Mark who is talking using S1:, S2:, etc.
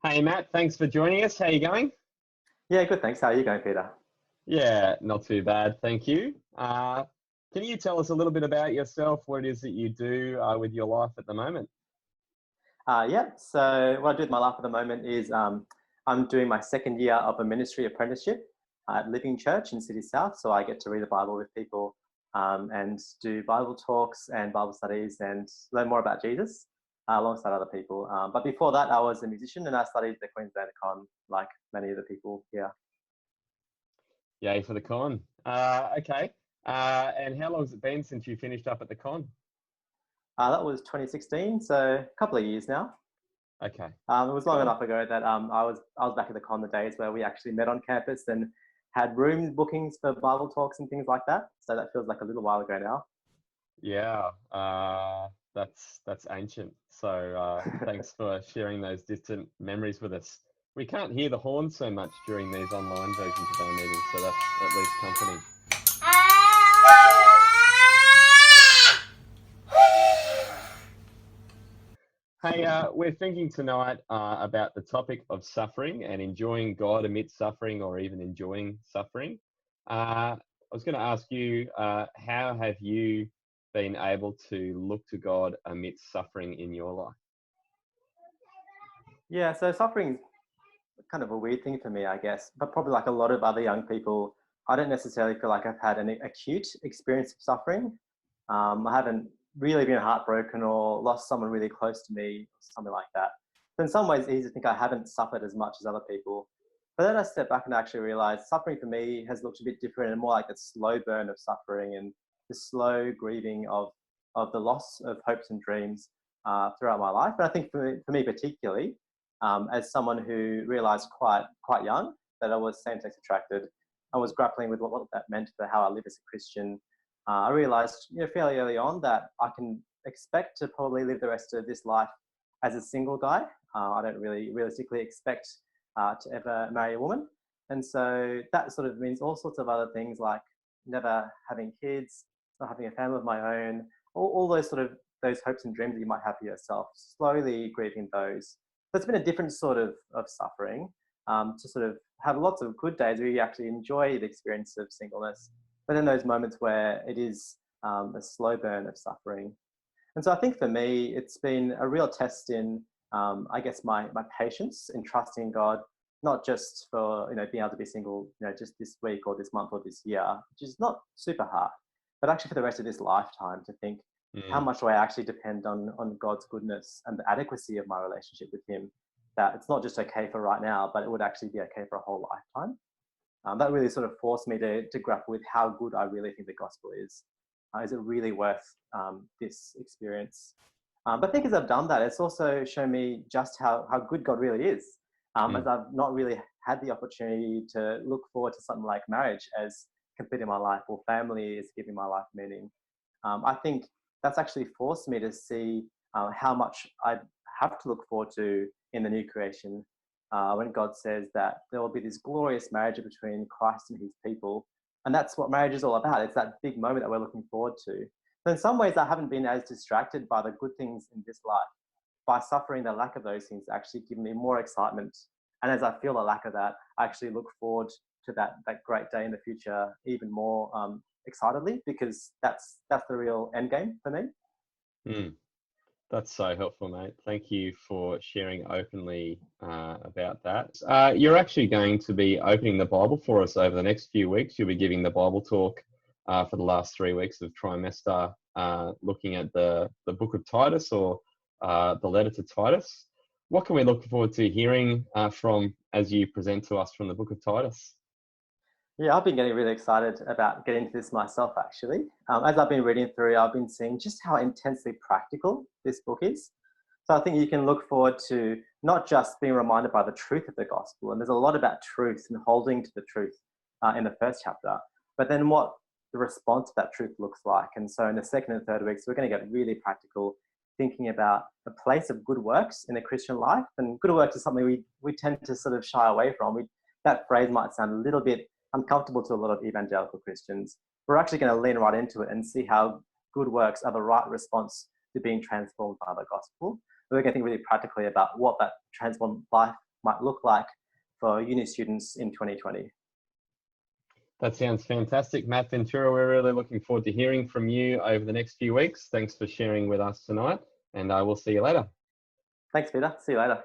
S1: Hey Matt, thanks for joining us. How you going?
S2: Yeah, good, thanks. How are you going, Peter?
S1: Yeah, not too bad, thank you. Can you tell us a little bit about yourself, what it is that you do with your life at the moment?
S2: Yeah, so what I do with my life at the moment is I'm doing my second year of a ministry apprenticeship at Living Church in City South. So I get to read the Bible with people and do Bible talks and Bible studies and learn more about Jesus alongside other people. But before that, I was a musician and I studied the Qld Con like many of the people here.
S1: Yay for the con. Okay. And how long has it been since you finished up at the con?
S2: That was 2016, so a couple of years now.
S1: Okay,
S2: It was long
S1: cool.
S2: enough ago that I was back at the con the days where we actually met on campus and had room bookings for Bible talks and things like that. So that feels like a little while ago now.
S1: Yeah, that's ancient. So thanks for sharing those distant memories with us. We can't hear the horn so much during these online versions of our meetings, so that's at least comforting. Hey, we're thinking tonight about the topic of suffering and enjoying God amidst suffering or even enjoying suffering. I was going to ask you, how have you been able to look to God amidst suffering in your life?
S2: Yeah, so suffering's kind of a weird thing for me, I guess, but probably like a lot of other young people, I don't necessarily feel like I've had an acute experience of suffering. I haven't really been heartbroken or lost someone really close to me, something like that. So in some ways, it's easy to think I haven't suffered as much as other people. But then I step back and actually realize suffering for me has looked a bit different and more like a slow burn of suffering and the slow grieving of the loss of hopes and dreams throughout my life. And I think for me particularly, as someone who realized quite young that I was same-sex attracted, I was grappling with what that meant for how I live as a Christian. I realized, fairly early on that I can expect to probably live the rest of this life as a single guy. I don't really realistically expect to ever marry a woman. And so that sort of means all sorts of other things like never having kids, not having a family of my own, all those sort of those hopes and dreams that you might have for yourself, slowly grieving those. So it's been a different sort of suffering to sort of have lots of good days where you actually enjoy the experience of singleness, but then those moments where it is a slow burn of suffering. And so I think for me, it's been a real test in, I guess, my patience in trusting God, not just for being able to be single, just this week or this month or this year, which is not super hard, but actually for the rest of this lifetime to think, how
S1: Mm,
S2: much do I actually depend on God's goodness and the adequacy of my relationship with Him? That it's not just okay for right now, but it would actually be okay for a whole lifetime. That really sort of forced me to grapple with how good I really think the gospel is. Is it really worth this experience? But I think as I've done that, it's also shown me just how good God really is. As
S1: mm.
S2: I've not really had the opportunity to look forward to something like marriage as completing my life or family is giving my life meaning. I think that's actually forced me to see how much I have to look forward to in the new creation when God says that there will be this glorious marriage between Christ and his people. And that's what marriage is all about. It's that big moment that we're looking forward to. So in some ways, I haven't been as distracted by the good things in this life. By suffering the lack of those things actually give me more excitement. And as I feel the lack of that, I actually look forward to that great day in the future even more excitedly because that's the real end game for me.
S1: Mm. That's so helpful, mate. Thank you for sharing openly about that. You're actually going to be opening the Bible for us over the next few weeks. You'll be giving the Bible talk for the last 3 weeks of Trimester, looking at the book of Titus or the letter to Titus. What can we look forward to hearing from as you present to us from the book of Titus?
S2: Yeah, I've been getting really excited about getting into this myself, actually. As I've been reading through, I've been seeing just how intensely practical this book is. So I think you can look forward to not just being reminded by the truth of the gospel, and there's a lot about truth and holding to the truth in the first chapter, but then what the response to that truth looks like. And so in the second and third weeks, we're going to get really practical, thinking about the place of good works in the Christian life. And good works is something we tend to sort of shy away from. That phrase might sound a little bit uncomfortable to a lot of evangelical Christians. We're actually going to lean right into it and see how good works are the right response to being transformed by the gospel. We're going to think really practically about what that transformed life might look like for uni students in 2020.
S1: That sounds fantastic. Matt Ventura, we're really looking forward to hearing from you over the next few weeks. Thanks for sharing with us tonight, and I will see you later.
S2: Thanks, Peter. See you later.